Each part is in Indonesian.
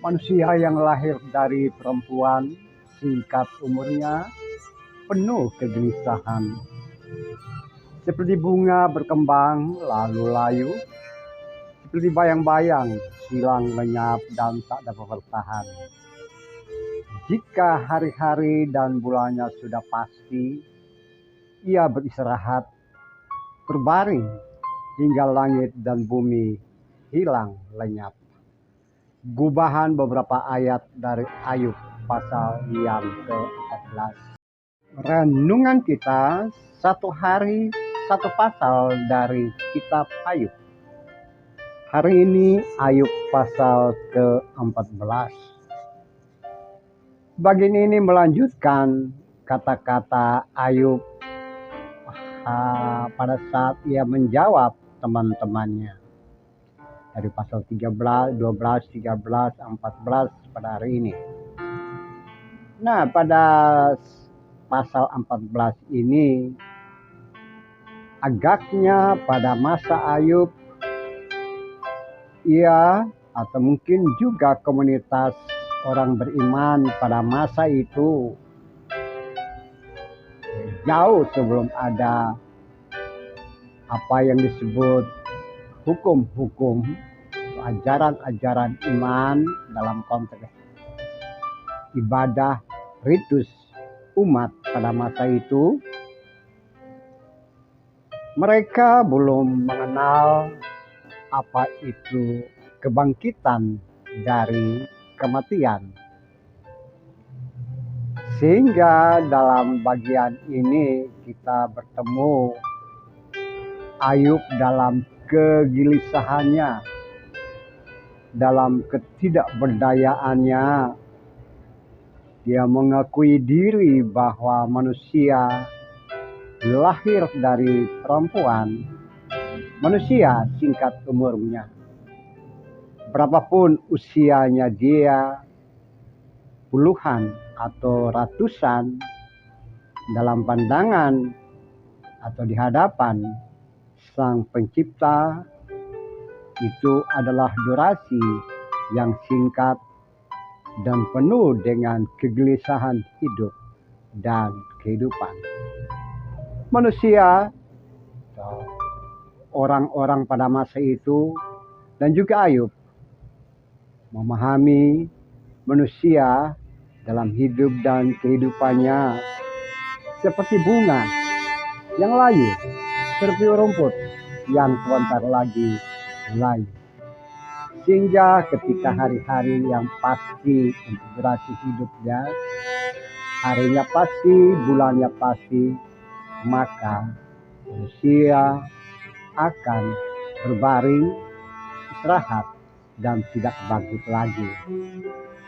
Manusia yang lahir dari perempuan, singkat umurnya, penuh kegelisahan. Seperti bunga berkembang lalu layu, seperti bayang-bayang hilang lenyap dan tak dapat bertahan. Jika hari-hari dan bulannya sudah pasti, ia beristirahat, berbaring hingga langit dan bumi hilang lenyap. Gubahan beberapa ayat dari Ayub pasal yang ke-14. Renungan kita satu hari satu pasal dari kitab Ayub. Hari ini Ayub pasal ke-14. Bagian ini melanjutkan kata-kata Ayub pada saat ia menjawab teman-temannya. Dari pasal 13, 12, 13, 14 pada hari ini. Nah, pada pasal 14 ini agaknya pada masa Ayub ia atau mungkin juga komunitas orang beriman pada masa itu jauh sebelum ada apa yang disebut hukum-hukum, ajaran-ajaran iman dalam konteks ibadah ritus umat pada masa itu, mereka belum mengenal apa itu kebangkitan dari kematian. Sehingga dalam bagian ini kita bertemu Ayub dalam kegelisahannya, dalam ketidakberdayaannya. Dia mengakui diri bahwa manusia lahir dari perempuan, manusia singkat umurnya. Berapapun usianya dia, puluhan atau ratusan, dalam pandangan atau di hadapan Sang Pencipta, itu adalah durasi yang singkat dan penuh dengan kegelisahan hidup dan kehidupan. Manusia, orang-orang pada masa itu, dan juga Ayub memahami manusia dalam hidup dan kehidupannya seperti bunga yang layu, seperti rumput yang sebentar lagi layu. Sehingga ketika hari-hari yang pasti untuk durasi hidupnya, harinya pasti, bulannya pasti, maka manusia akan berbaring, istirahat, dan tidak bangkit lagi.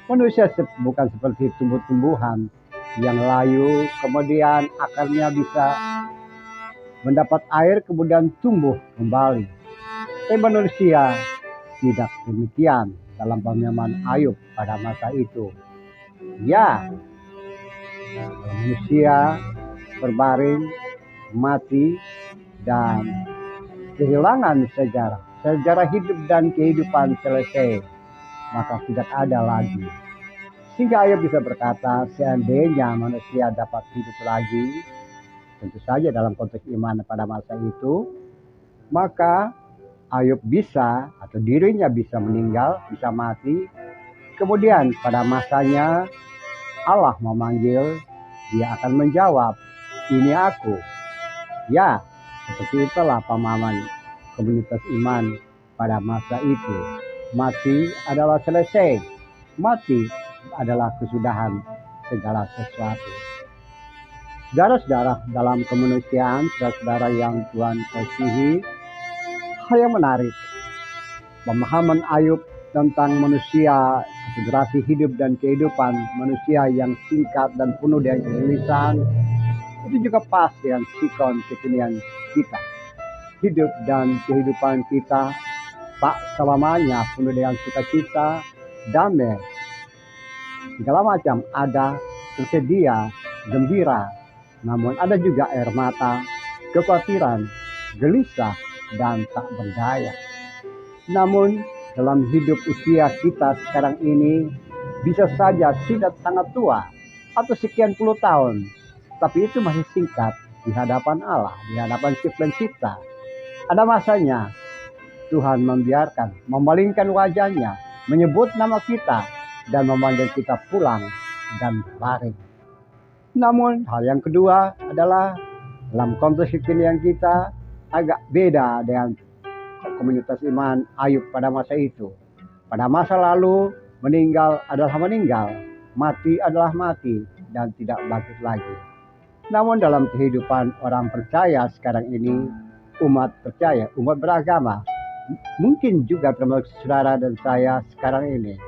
Manusia bukan seperti tumbuh-tumbuhan yang layu, kemudian akarnya bisa mendapat air, kemudian tumbuh kembali. Tapi manusia tidak demikian dalam pemahaman Ayub pada masa itu. Ya, manusia berbaring, mati, dan kehilangan sejarah hidup dan kehidupan selesai, maka tidak ada lagi. Sehingga Ayub bisa berkata, seandainya manusia dapat hidup lagi, tentu saja dalam konteks iman pada masa itu, maka Ayub bisa atau dirinya bisa meninggal, bisa mati. Kemudian pada masanya Allah memanggil, dia akan menjawab, ini aku. Ya, seperti itulah pemahaman komunitas iman pada masa itu. Mati adalah selesai. Mati adalah kesudahan segala sesuatu. Saudara-saudara dalam kemanusiaan, saudara-saudara yang Tuhan kasihi, hal yang menarik, pemahaman Ayub tentang manusia, durasi hidup dan kehidupan manusia yang singkat dan penuh dengan kegelisahan, itu juga pas dengan sikon kekinian kita. Hidup dan kehidupan kita tak selamanya penuh dengan sukacita, damai, segala macam ada, tersedia, gembira, namun ada juga air mata, kekhawatiran, gelisah, dan tak berdaya. Namun dalam hidup usia kita sekarang ini bisa saja sudah sangat tua atau sekian puluh tahun, tapi itu masih singkat di hadapan Allah, di hadapan si pencipta. Ada masanya Tuhan membiarkan, memalingkan wajahnya, menyebut nama kita, dan memanggil kita pulang dan baring. Namun hal yang kedua adalah dalam konteks kekinian kita agak beda dengan komunitas iman Ayub pada masa itu. Pada masa lalu meninggal adalah meninggal, mati adalah mati dan tidak bangkit lagi. Namun dalam kehidupan orang percaya sekarang ini, umat percaya, umat beragama, mungkin juga termasuk saudara dan saya sekarang ini,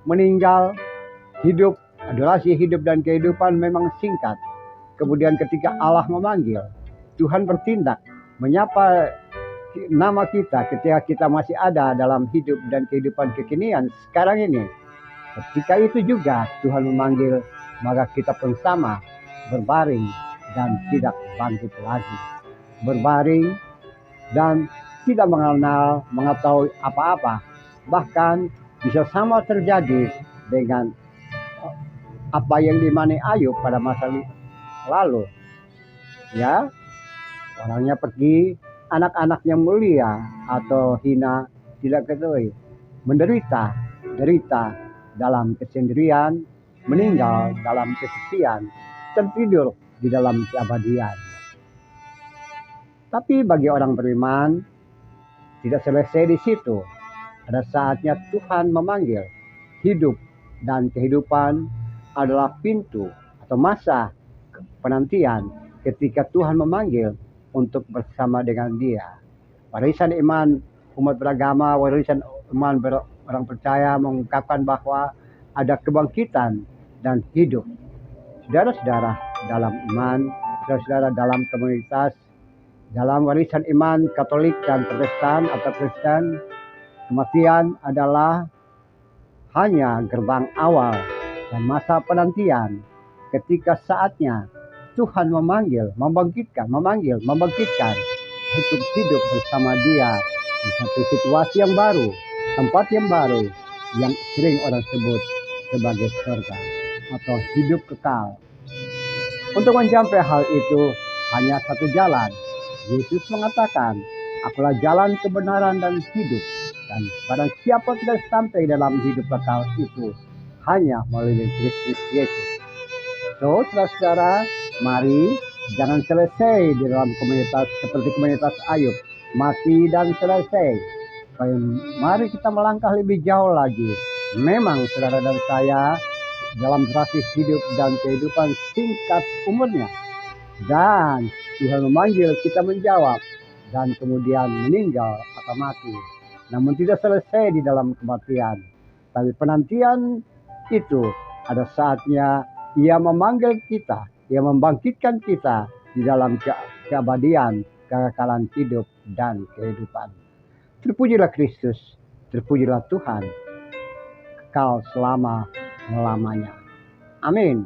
meninggal, hidup, durasi hidup dan kehidupan memang singkat. Kemudian ketika Allah memanggil, Tuhan bertindak, menyapa nama kita ketika kita masih ada dalam hidup dan kehidupan kekinian sekarang ini. Ketika itu juga Tuhan memanggil, maka kita pun sama, berbaring dan tidak bangkit lagi. Berbaring dan tidak mengenal, mengetahui apa-apa. Bahkan bisa sama terjadi dengan apa yang dimani Ayub pada masa lalu. Ya, orangnya pergi, anak-anaknya mulia atau hina tidak ketahui, menderita dalam kesendirian, meninggal dalam kesepian, tertidur di dalam keabadian. Tapi bagi orang beriman tidak selesai di situ. Ada saatnya Tuhan memanggil. Hidup dan kehidupan adalah pintu atau masa penantian ketika Tuhan memanggil untuk bersama dengan Dia. Warisan iman umat beragama, warisan iman orang percaya mengungkapkan bahwa ada kebangkitan dan hidup. Saudara-saudara dalam iman, saudara-saudara dalam komunitas, dalam warisan iman Katolik dan Protestan atau Kristen, kematian adalah hanya gerbang awal dan masa penantian ketika saatnya Tuhan membangkitkan untuk hidup bersama Dia di satu situasi yang baru, tempat yang baru, yang sering orang sebut sebagai surga atau hidup kekal. Untuk mencapai hal itu hanya satu jalan. Yesus mengatakan, "Akulah jalan, kebenaran, dan hidup. Dan barang siapa tidak sampai dalam hidup kekal itu hanya melalui Kristus Yesus." So, saudara-saudara, mari jangan selesai di dalam komunitas seperti komunitas Ayub, mati dan selesai. Mari kita melangkah lebih jauh lagi. Memang saudara dan saya dalam durasi hidup dan kehidupan singkat umurnya, dan Tuhan memanggil kita menjawab dan kemudian meninggal atau mati. Namun tidak selesai di dalam kematian, tapi penantian itu ada saatnya Ia memanggil kita, Ia membangkitkan kita di dalam keabadian, kekekalan hidup dan kehidupan. Terpujilah Kristus, terpujilah Tuhan, kekal selama-lamanya. Amin.